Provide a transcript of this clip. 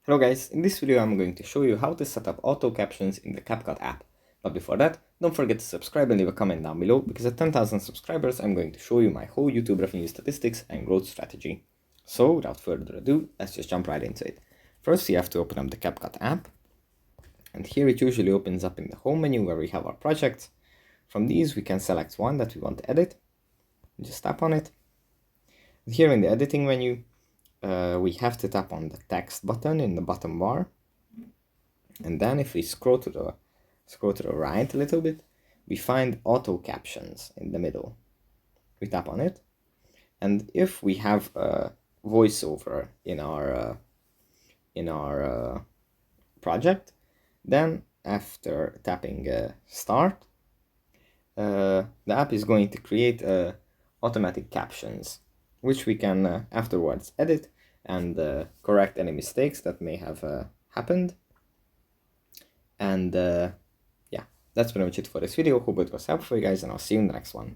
Hello guys, in this video I'm going to show you how to set up auto captions in the CapCut app. But before that, don't forget to subscribe and leave a comment down below, because at 10,000 subscribers I'm going to show you my whole YouTube revenue statistics and growth strategy. So without further ado, let's just jump right into it. First you have to open up the CapCut app, and here it usually opens up in the home menu where we have our projects. From these we can select one that we want to edit, just tap on it. Here in the editing menu, we have to tap on the text button in the bottom bar, and then if we scroll to the right a little bit, we find auto captions in the middle. We tap on it, and if we have a voiceover in our project, then after tapping start, the app is going to create automatic captions, which we can afterwards edit and correct any mistakes that may have happened. And yeah, that's pretty much it for this video. Hope it was helpful for you guys, and I'll see you in the next one.